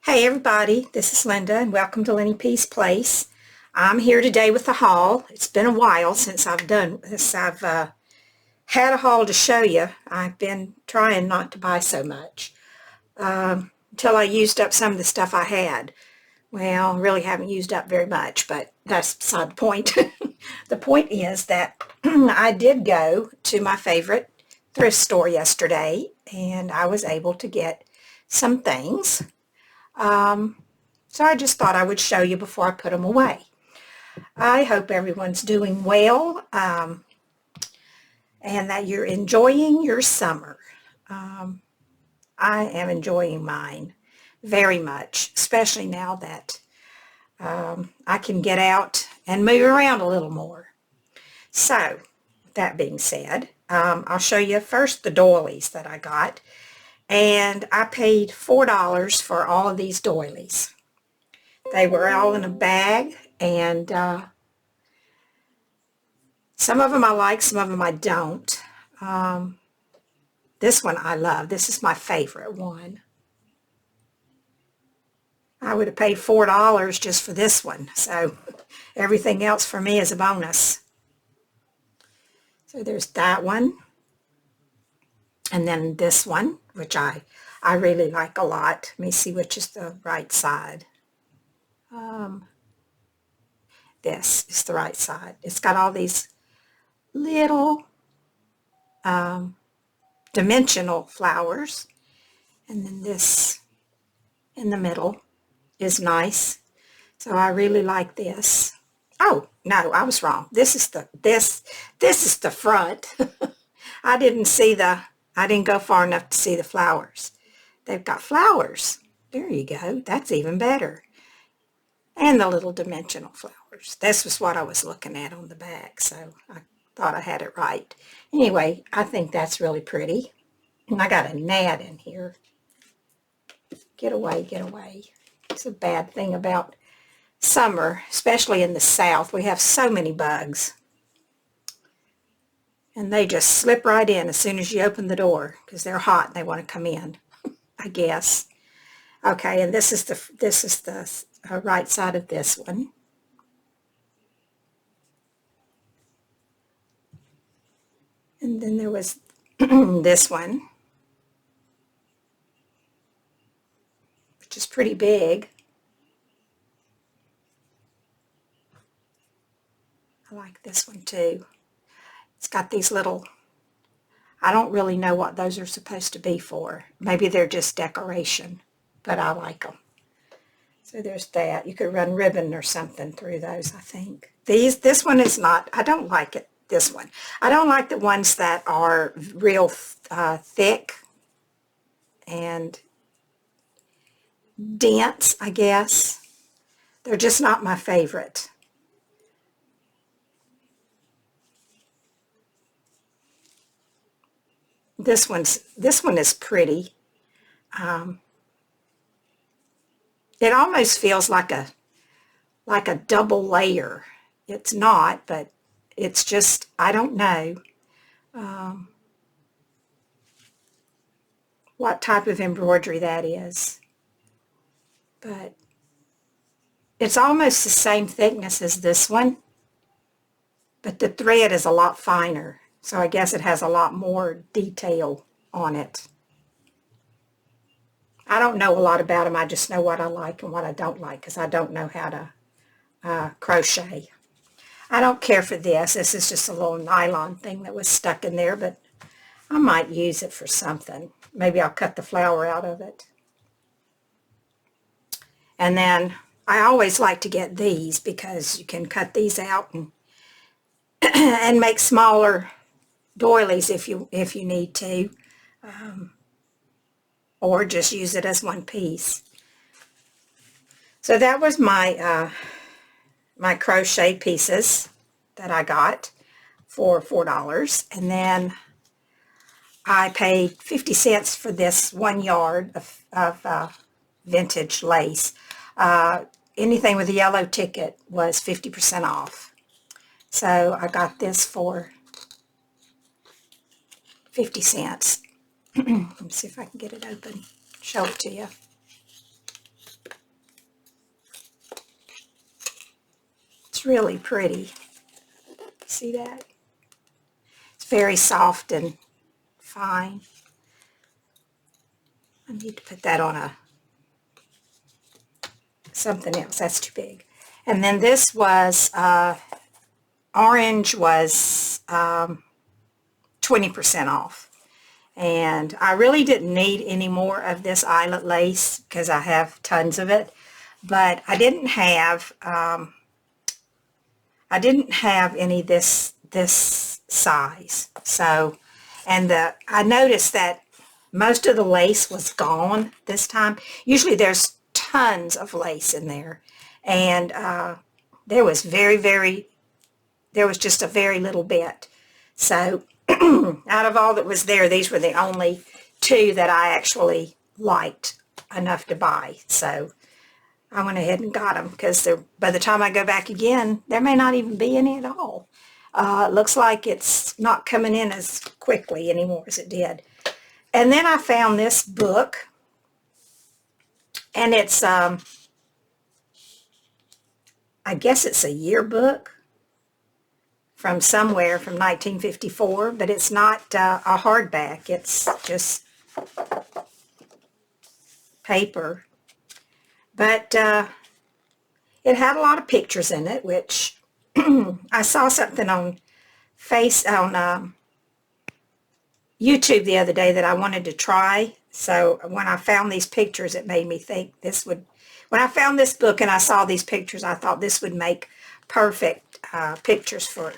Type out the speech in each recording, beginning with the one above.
Hey everybody, this is Linda and welcome to Lenny P's Place. I'm here today with a haul. It's been a while since I've done this. I've had a haul to show you. I've been trying not to buy so much until I used up some of the stuff I had. Well, really haven't used up very much, but that's beside the point. The point is that I did go to my favorite thrift store yesterday and I was able to get some things. So I just thought I would show you before I put them away. I hope everyone's doing well and that you're enjoying your summer. I am enjoying mine very much, especially now that I can get out and move around a little more. So, that being said, I'll show you first the doilies that I got. And I paid $4 for all of these doilies. They were all in a bag, and some of them I like, some of them I don't. This one I love. This is my favorite one. I would have paid $4 just for this one, so everything else for me is a bonus. So there's that one, and then this one, which I really like a lot. Let me see which is the right side. This is the right side. It's got all these little dimensional flowers, and then this in the middle is nice. So I really like this. Oh, no, I was wrong. This is the front. I didn't go far enough to see the flowers. They've got flowers. There you go. That's even better. And the little dimensional flowers. This was what I was looking at on the back, so I thought I had it right. Anyway, I think that's really pretty. And I got a gnat in here. Get away, get away. It's a bad thing about summer, especially in the South. We have so many bugs. And they just slip right in as soon as you open the door because they're hot and they want to come in, I guess. Okay, and this is the right side of this one. And then there was this one, which is pretty big. I like this one too. It's got these little, I don't really know what those are supposed to be for. Maybe they're just decoration, but I like them. So there's that. You could run ribbon or something through those, I think. This one is not, I don't like it, this one. I don't like the ones that are real thick and dense, I guess. They're just not my favorite. This one is pretty. It almost feels like a double layer. It's not, but it's just, I don't know what type of embroidery that is. But it's almost the same thickness as this one, but the thread is a lot finer. So I guess it has a lot more detail on it. I don't know a lot about them. I just know what I like and what I don't like because I don't know how to crochet. I don't care for this. This is just a little nylon thing that was stuck in there, but I might use it for something. Maybe I'll cut the flower out of it. And then I always like to get these because you can cut these out and and make smaller doilies if you need to, or just use it as one piece. So that was my my crochet pieces that I got for $4, and then I paid 50 cents for this 1 yard of vintage lace. Anything with a yellow ticket was 50% off. So I got this for 50 cents. Let me see if I can get it open, show it to you. It's really pretty. See that? It's very soft and fine. I need to put that on something else. That's too big. And then this was, orange was 20% off. And I really didn't need any more of this eyelet lace because I have tons of it. But I didn't have any this size. So, and I noticed that most of the lace was gone this time. Usually there's tons of lace in there, and there was there was just a very little bit. So out of all that was there, these were the only two that I actually liked enough to buy. So I went ahead and got them because by the time I go back again, there may not even be any at all. It looks like it's not coming in as quickly anymore as it did. And then I found this book, and it's, I guess it's a yearbook from somewhere from 1954, but it's not a hardback. It's just paper. But it had a lot of pictures in it, which I saw something on YouTube the other day that I wanted to try. So when I found these pictures, it made me think this would, when I found this book and I saw these pictures, I thought this would make perfect pictures for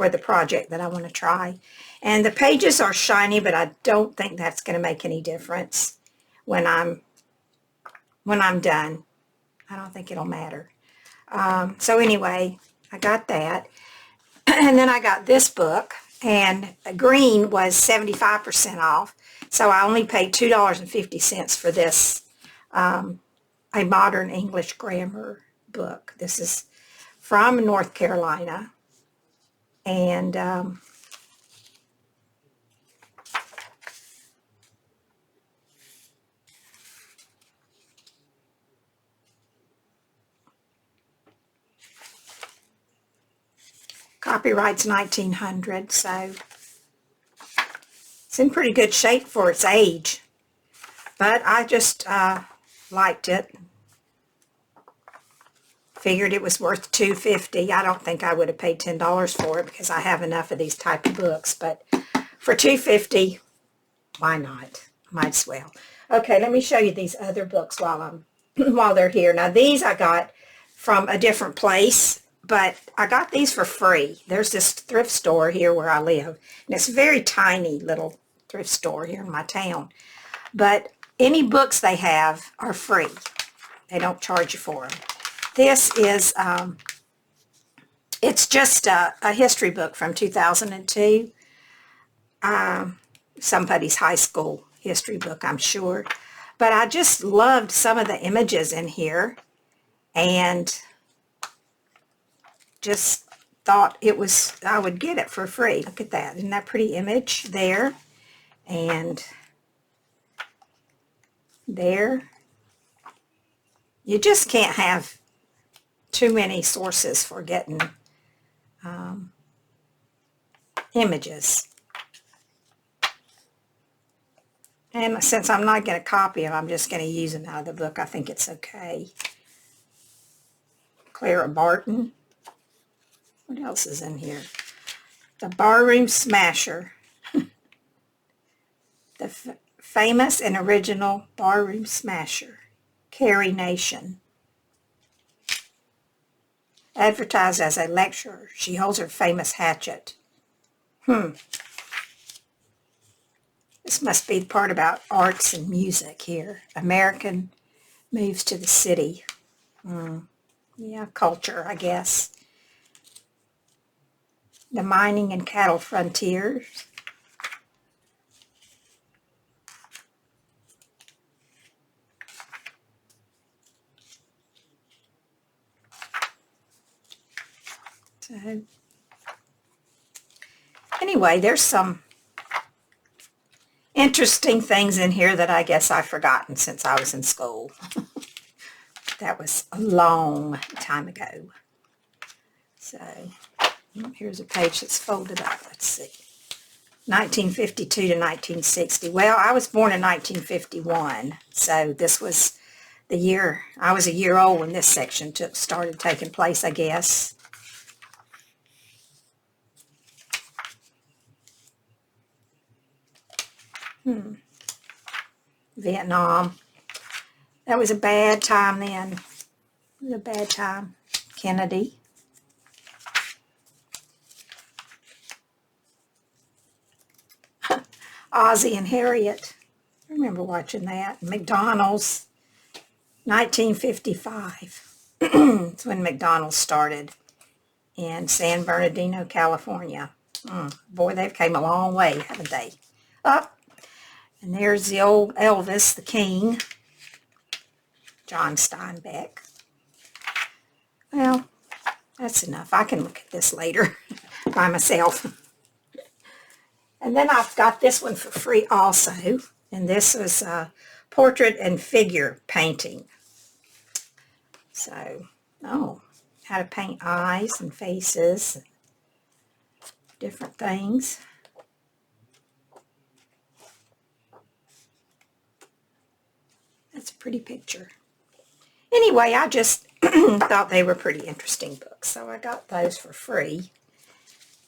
the project that I want to try. And the pages are shiny, but I don't think that's going to make any difference when I'm done. I don't think it'll matter. So anyway, I got that. And then I got this book, and green was 75% off. So I only paid $2.50 for this, a modern English grammar book. This is from North Carolina. And copyright's 1900, so it's in pretty good shape for its age. But I just liked it. Figured it was worth $2.50. I don't think I would have paid $10 for it because I have enough of these type of books. But for $2.50, why not? Might as well. Okay, let me show you these other books while they're here. Now these I got from a different place, but I got these for free. There's this thrift store here where I live, and it's a very tiny little thrift store here in my town. But any books they have are free. They don't charge you for them. This is, it's just a history book from 2002. Somebody's high school history book, I'm sure. But I just loved some of the images in here, and just thought I would get it for free. Look at that. Isn't that a pretty image there? And there. You just can't have too many sources for getting images. And since I'm not going to copy them, I'm just going to use them out of the book. I think it's okay. Clara Barton. What else is in here? The Barroom Smasher. The famous and original Barroom Smasher. Carrie Nation. Advertised as a lecturer, she holds her famous hatchet. This must be the part about arts and music here. American moves to the city. Yeah, culture, I guess. The mining and cattle frontiers. So, anyway, there's some interesting things in here that I guess I've forgotten since I was in school. That was a long time ago. So here's a page that's folded up. Let's see. 1952 to 1960. Well, I was born in 1951, so this was the year, I was a year old when this section started taking place, I guess. Vietnam. That was a bad time then. It was a bad time. Kennedy. Ozzie and Harriet. I remember watching that. McDonald's. 1955. It's when McDonald's started in San Bernardino, California. Boy, they've came a long way, haven't they? Up. And there's the old Elvis, the King. John Steinbeck. Well, that's enough. I can look at this later by myself. And then I've got this one for free also. And this was portrait and figure painting. So, how to paint eyes and faces, different things. That's a pretty picture. Anyway, I just thought they were pretty interesting books, so I got those for free.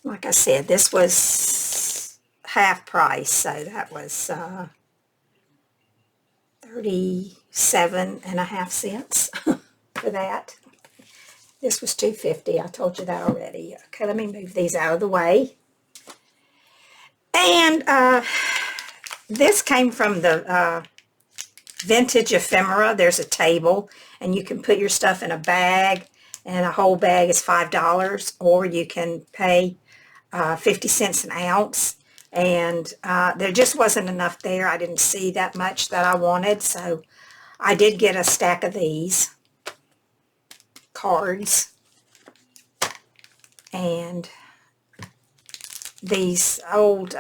Like I said, this was half price, so that was 37.5 cents for that. This was $2.50. I told you that already. Okay, let me move these out of the way. And this came from the Vintage Ephemera. There's a table, and you can put your stuff in a bag, and a whole bag is $5, or you can pay 50 cents an ounce. And there just wasn't enough there. I didn't see that much that I wanted, so I did get a stack of these cards and these old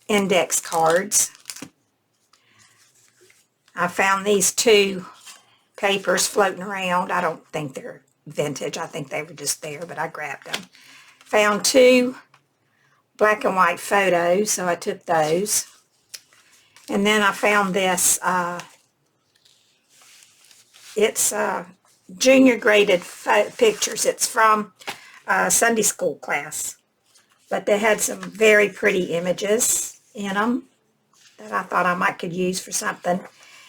index cards. I found these two papers floating around. I don't think they're vintage. I think they were just there, but I grabbed them. Found two black and white photos, so I took those. And then I found this. It's junior graded pictures. It's from Sunday school class. But they had some very pretty images in them that I thought I might could use for something.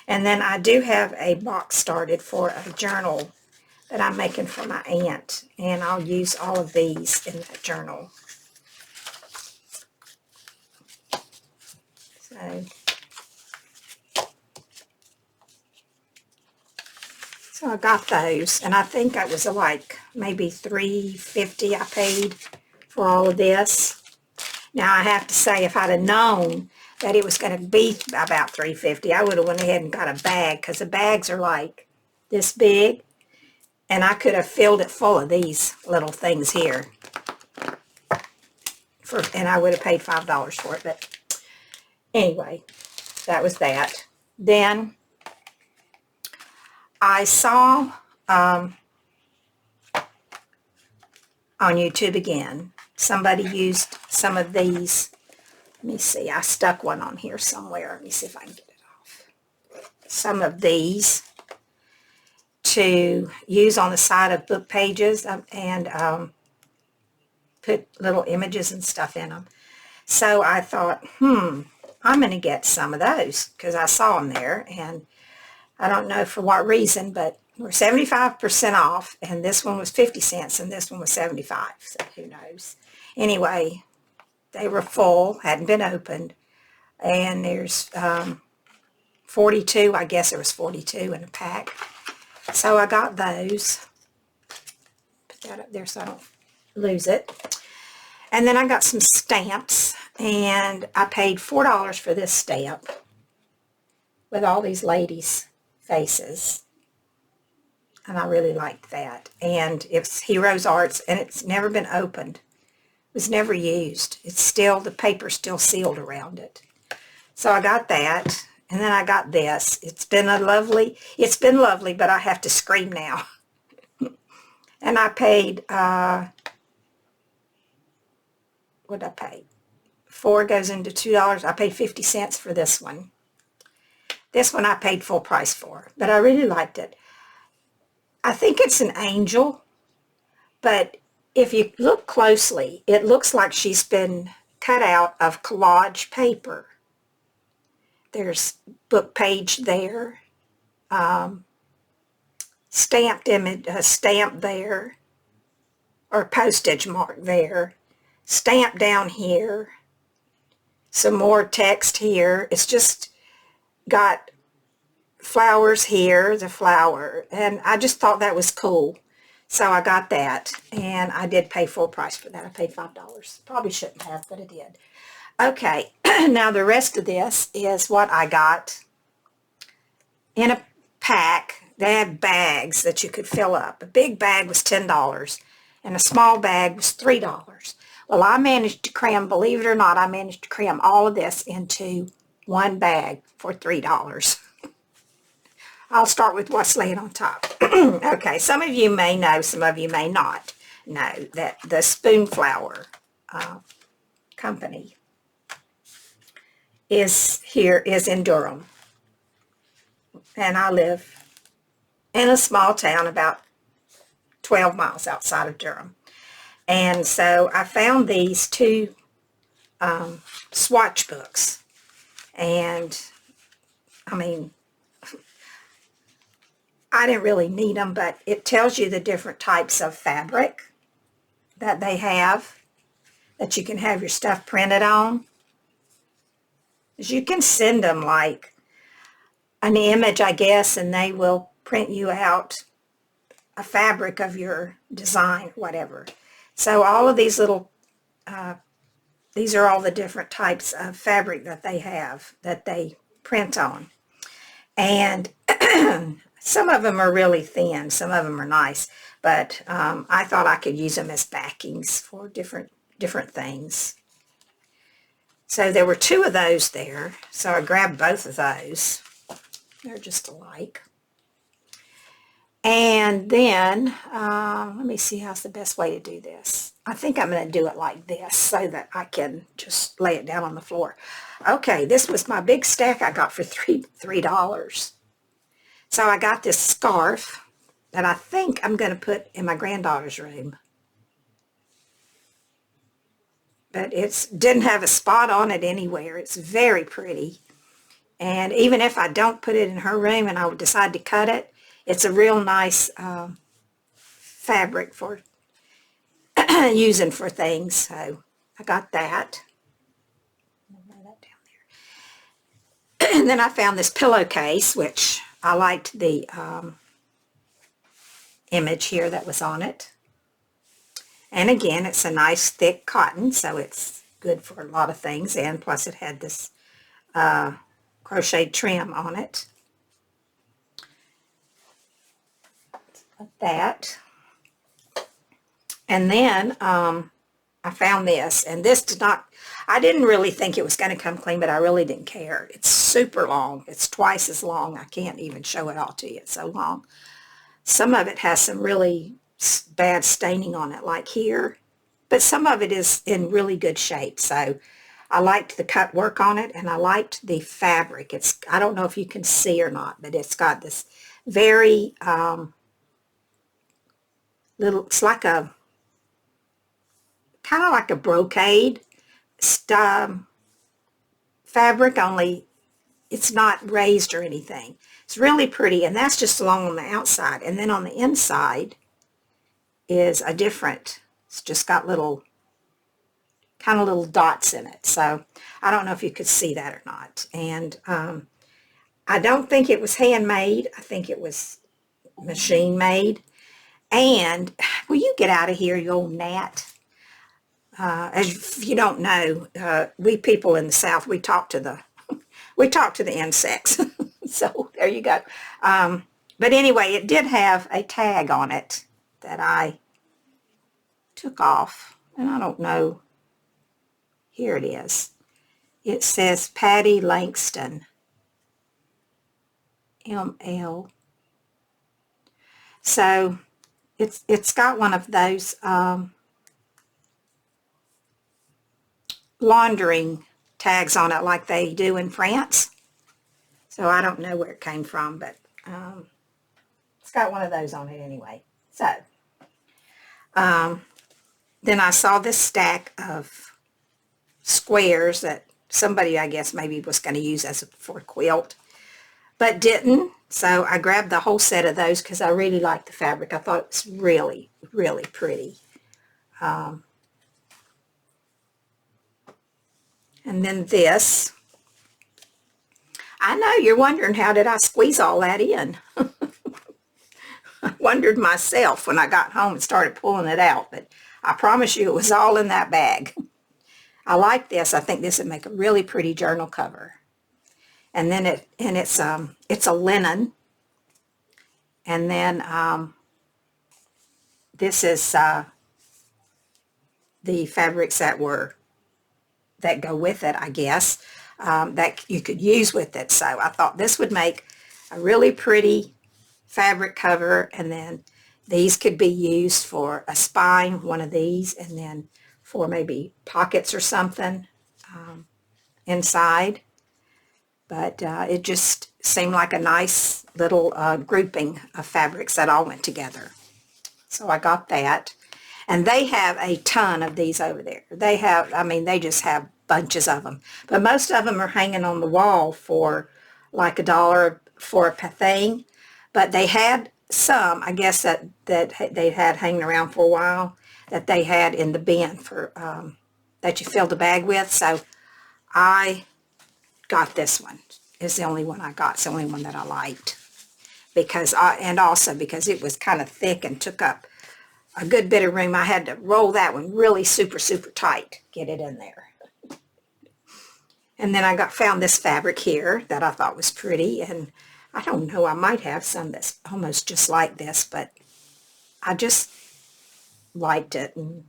And then I do have a box started for a journal that I'm making for my aunt. And I'll use all of these in that journal. So I got those, and I think it was like maybe $3.50 I paid for all of this. Now I have to say, if I'd have known that it was going to be about $3.50, I would have went ahead and got a bag, because the bags are like this big, and I could have filled it full of these little things here. And I would have paid $5 for it, but anyway, that was that. Then I saw on YouTube again, somebody used some of these. Let me see, I stuck one on here somewhere. Let me see if I can get it off. Some of these to use on the side of book pages and put little images and stuff in them. So I thought, I'm going to get some of those because I saw them there, and I don't know for what reason, but we're 75% off, and this one was 50 cents, and this one was 75, so who knows. Anyway, they were full, hadn't been opened, and there's 42, I guess there was 42 in a pack. So I got those. Put that up there so I don't lose it. And then I got some stamps, and I paid $4 for this stamp with all these ladies' faces. And I really liked that. And it's Heroes Arts, and it's never been opened. It was never used. It's still, the paper's still sealed around it. So I got that, and then I got this. It's been lovely, but I have to scream now. And I paid, what did I pay? 4 goes into $2. I paid 50 cents for this one. This one I paid full price for, but I really liked it. I think it's an angel, but if you look closely, it looks like she's been cut out of collage paper. There's book page there, stamped image, stamp there, or postage mark there, stamp down here, some more text here. It's just got flowers here, the flower, and I just thought that was cool. So I got that, and I did pay full price for that. I paid $5. Probably shouldn't have, but I did. Okay, now the rest of this is what I got in a pack. They had bags that you could fill up. A big bag was $10, and a small bag was $3. Well, I managed to cram, believe it or not, I managed to cram all of this into one bag for $3. I'll start with what's laying on top. Okay, some of you may know, some of you may not know that the Spoonflower company is in Durham. And I live in a small town about 12 miles outside of Durham. And so I found these two swatch books. And, I mean, I didn't really need them, but it tells you the different types of fabric that they have, that you can have your stuff printed on. You can send them like an image, I guess, and they will print you out a fabric of your design, whatever. So all of these little, these are all the different types of fabric that they have, that they print on. And some of them are really thin, some of them are nice, but I thought I could use them as backings for different things. So there were 2 of those there, so I grabbed both of those. They're just alike. And then, let me see how's the best way to do this. I think I'm going to do it like this so that I can just lay it down on the floor. Okay, this was my big stack I got for $3. So I got this scarf that I think I'm going to put in my granddaughter's room. But it didn't have a spot on it anywhere. It's very pretty. And even if I don't put it in her room and I would decide to cut it, it's a real nice fabric for using for things. So I got that. Lay that down there. And then I found this pillowcase, which I liked the image here that was on it. And again, it's a nice thick cotton, so it's good for a lot of things. And plus it had this crocheted trim on it. Like that. And then I found this, and this did not, I didn't really think it was going to come clean, but I really didn't care. It's super long. It's twice as long. I can't even show it all to you. It's so long. Some of it has some really bad staining on it, like here, but some of it is in really good shape. So I liked the cut work on it, and I liked the fabric. It's, I don't know if you can see or not, but it's got this very little, it's like a, kind of like a brocade fabric, only it's not raised or anything. It's really pretty, and that's just along on the outside. And then on the inside is a different, it's just got little, kind of little dots in it. So I don't know if you could see that or not. And I don't think it was handmade. I think it was machine made. And will you get out of here, you old gnat? As if you don't know, we people in the South, we talk to the insects. So there you go. But anyway, it did have a tag on it that I took off, and I don't know. Here it is. It says Patty Langston, ML. So it's got one of those laundering tags on it like they do in France. So I don't know where it came from, but it's got one of those on it anyway. So then I saw this stack of squares that somebody, I guess, maybe was going to use as for a quilt, but didn't. So I grabbed the whole set of those because I really liked the fabric. I thought it was really, really pretty. And then this. I know you're wondering, how did I squeeze all that in? I wondered myself when I got home and started pulling it out, but I promise you it was all in that bag. I like this. I think this would make a really pretty journal cover. And then it's a linen. And then this is the fabrics that go with it, I guess, that you could use with it. So I thought this would make a really pretty fabric cover, and then these could be used for a spine, one of these, and then for maybe pockets or something inside. But it just seemed like a nice little grouping of fabrics that all went together. So I got that. And they have a ton of these over there. They have, I mean, they just have bunches of them. But most of them are hanging on the wall for like $1 for a thing. But they had some, I guess, that they had hanging around for a while, that they had in the bin for that you fill the bag with. So I got this one. It's the only one I got. It's the only one that I liked. And also because it was kind of thick and took up a good bit of room. I had to roll that one really super, super tight, get it in there. And then I found this fabric here that I thought was pretty, and I don't know, I might have some that's almost just like this, but I just liked it. And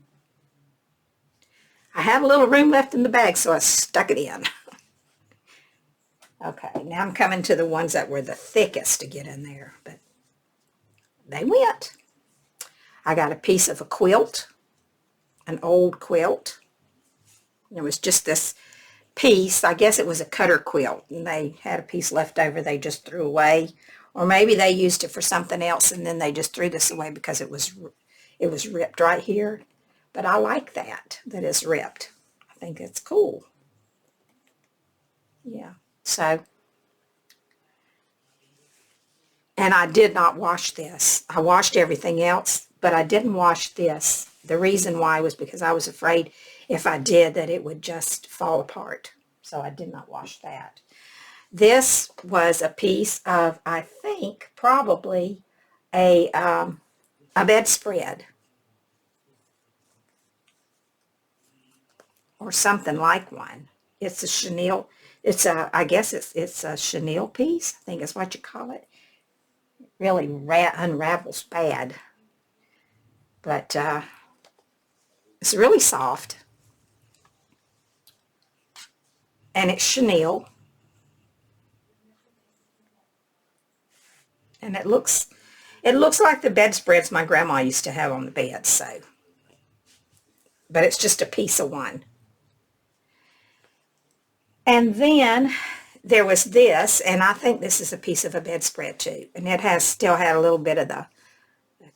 I had a little room left in the bag, so I stuck it in. Okay, now I'm coming to the ones that were the thickest to get in there, but they went. I got a piece of a quilt, an old quilt. It was just this piece. I guess it was a cutter quilt, and they had a piece left over they just threw away. Or maybe they used it for something else, and then they just threw this away because it was ripped right here. But I like that it's ripped. I think it's cool. Yeah. So, and I did not wash this. I washed everything else, but I didn't wash this. The reason why was because I was afraid if I did that it would just fall apart. So I did not wash that. This was a piece of, I think, probably a bedspread or something like one. It's a chenille. I guess it's a chenille piece. I think is what you call it. It really unravels bad. But it's really soft. And it's chenille. And it looks like the bedspreads my grandma used to have on the bed, so. But it's just a piece of one. And then there was this, and I think this is a piece of a bedspread too. And it still had a little bit of a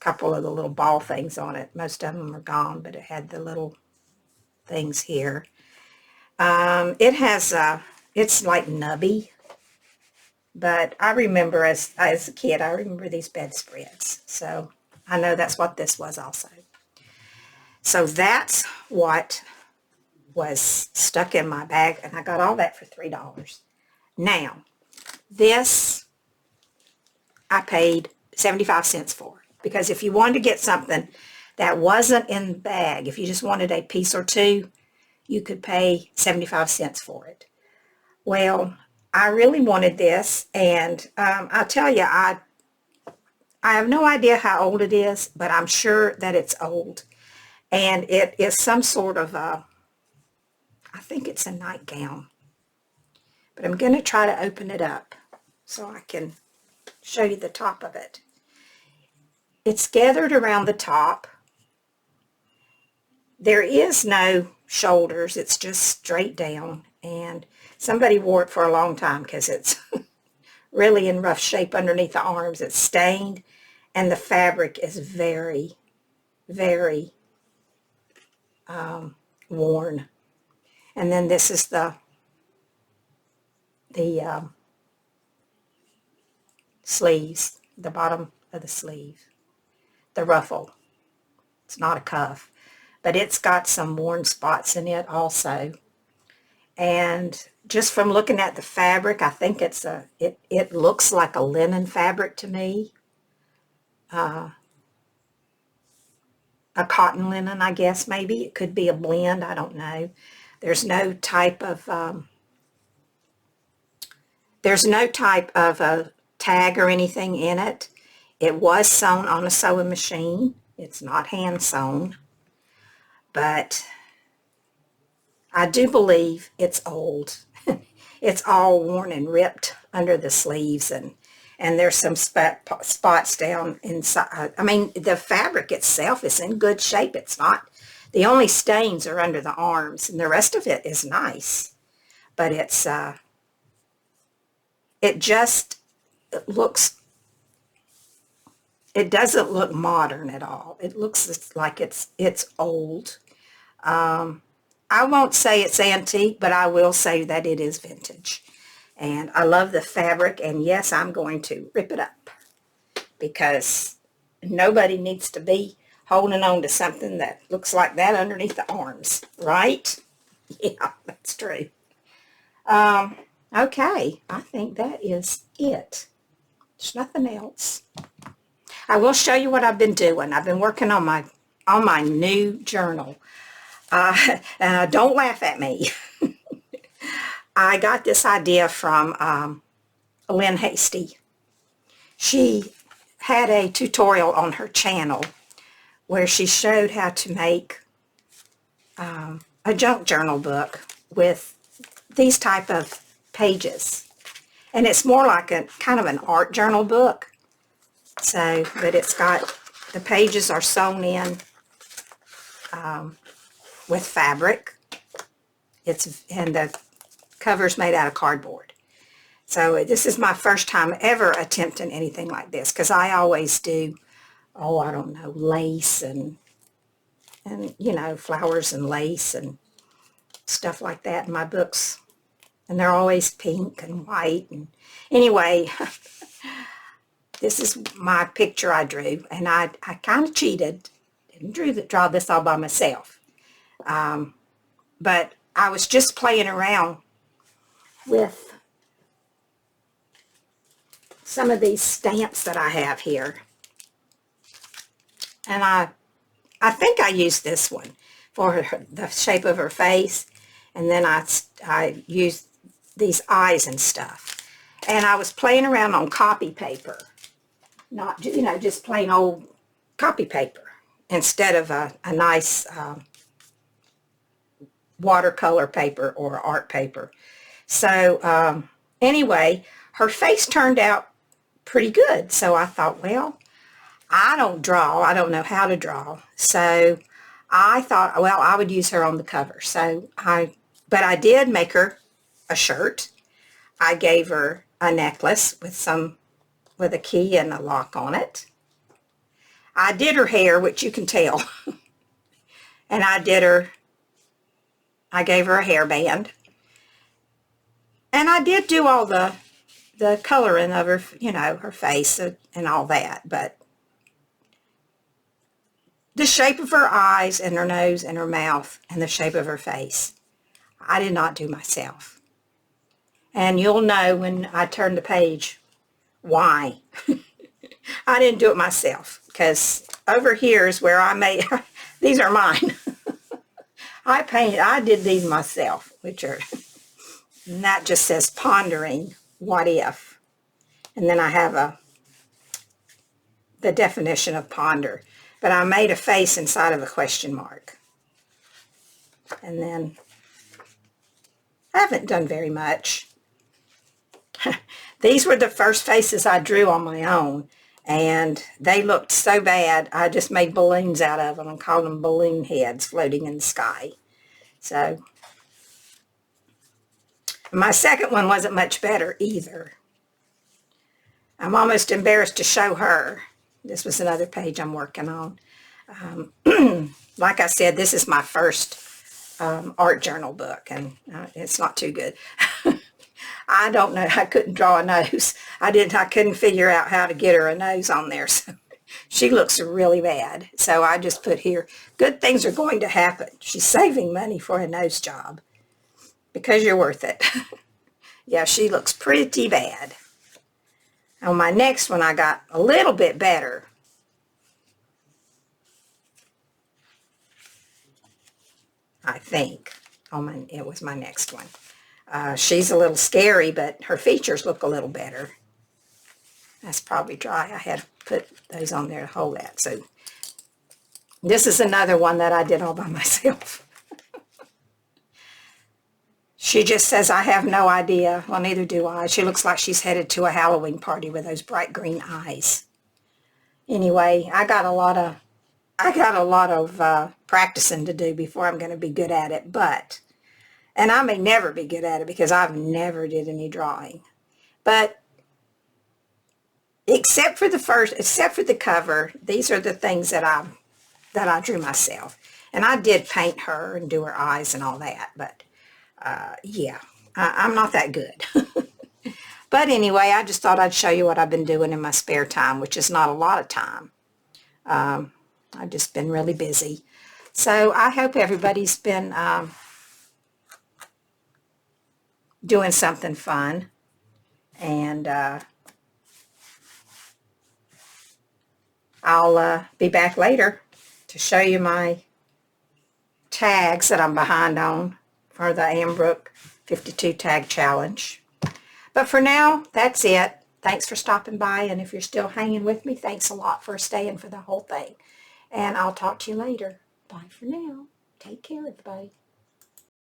couple of the little ball things on it. Most of them are gone, but it had the little things here. It's like nubby. But I remember as a kid, I remember these bedspreads. So I know that's what this was also. So that's what was stuck in my bag, and I got all that for $3. Now, this I paid 75 cents for, because if you wanted to get something that wasn't in the bag, if you just wanted a piece or two, you could pay 75 cents for it. Well, I really wanted this, and I'll tell you, I have no idea how old it is, but I'm sure that it's old. And it is some sort of I think it's a nightgown. But I'm going to try to open it up so I can show you the top of it. it's gathered around the top. There is no shoulders. It's just straight down. And somebody wore it for a long time because it's really in rough shape underneath the arms. It's stained, and the fabric is very, very worn. And then this is the sleeves, the bottom of the sleeve, the ruffle. It's not a cuff, but it's got some worn spots in it also. And just from looking at the fabric, I think it looks like a linen fabric to me. A cotton linen, I guess, maybe. It could be a blend, I don't know. There's no type of a tag or anything in it. It was sewn on a sewing machine. It's not hand sewn, but I do believe it's old. It's all worn and ripped under the sleeves, and there's some spots down inside. I mean, the fabric itself is in good shape. It's not, the only stains are under the arms, and the rest of it is nice. But it's, it just looks, it doesn't look modern at all. It looks like it's old. I won't say it's antique, but I will say that it is vintage. And I love the fabric, and yes, I'm going to rip it up because nobody needs to be holding on to something that looks like that underneath the arms, right? Yeah, that's true. Okay, I think that is it. There's nothing else. I will show you what I've been doing. I've been working on my new journal. Don't laugh at me. I got this idea from Lynn Hasty. She had a tutorial on her channel where she showed how to make a junk journal book with these type of pages. And it's more like a kind of an art journal book. So, but it's got, the pages are sewn in with fabric. And the cover's made out of cardboard. So this is my first time ever attempting anything like this, because I always do, oh, I don't know, lace and you know, flowers and lace and stuff like that in my books. And they're always pink and white. And anyway, this is my picture I drew, and I kind of cheated. Didn't draw this all by myself. But I was just playing around with some of these stamps that I have here. And I think I used this one for the shape of her face. And then I used these eyes and stuff. And I was playing around on copy paper. Not, you know, just plain old copy paper instead of a nice watercolor paper or art paper. So anyway, her face turned out pretty good. So I thought, well, I don't draw. I don't know how to draw. So I thought, well, I would use her on the cover. So but I did make her a shirt. I gave her a necklace with a key and a lock on it. I did her hair, which you can tell. And I gave her a hairband. And I did do all the coloring of her, you know, her face and all that. But the shape of her eyes and her nose and her mouth and the shape of her face, I did not do myself. And you'll know when I turn the page why. I didn't do it myself, because over here is where I made, these are mine. I did these myself, which are, and that just says pondering, what if? And then I have the definition of ponder. But I made a face inside of a question mark. And then I haven't done very much. These were the first faces I drew on my own. And they looked so bad, I just made balloons out of them and called them balloon heads floating in the sky. So, my second one wasn't much better either. I'm almost embarrassed to show her. This was another page I'm working on. Like I said, this is my first art journal book, and it's not too good. I don't know. I couldn't draw a nose. I couldn't figure out how to get her a nose on there. So she looks really bad. So I just put here, good things are going to happen. She's saving money for a nose job because you're worth it. Yeah, she looks pretty bad. On my next one, I got a little bit better. I think. It was my next one. She's a little scary, but her features look a little better. That's probably dry. I had to put those on there to hold that. So this is another one that I did all by myself. She just says, I have no idea. Well, neither do I. She looks like she's headed to a Halloween party with those bright green eyes. Anyway, I got a lot of practicing to do before I'm going to be good at it, and I may never be good at it because I've never did any drawing. But except for the cover, these are the things that I drew myself. And I did paint her and do her eyes and all that, but yeah, I'm not that good. But anyway, I just thought I'd show you what I've been doing in my spare time, which is not a lot of time. I've just been really busy. So I hope everybody's been doing something fun. And I'll be back later to show you my tags that I'm behind on for the Ambrook 52 Tag Challenge. But for now, that's it. Thanks for stopping by, and if you're still hanging with me, thanks a lot for staying for the whole thing. And I'll talk to you later. Bye for now. Take care, everybody.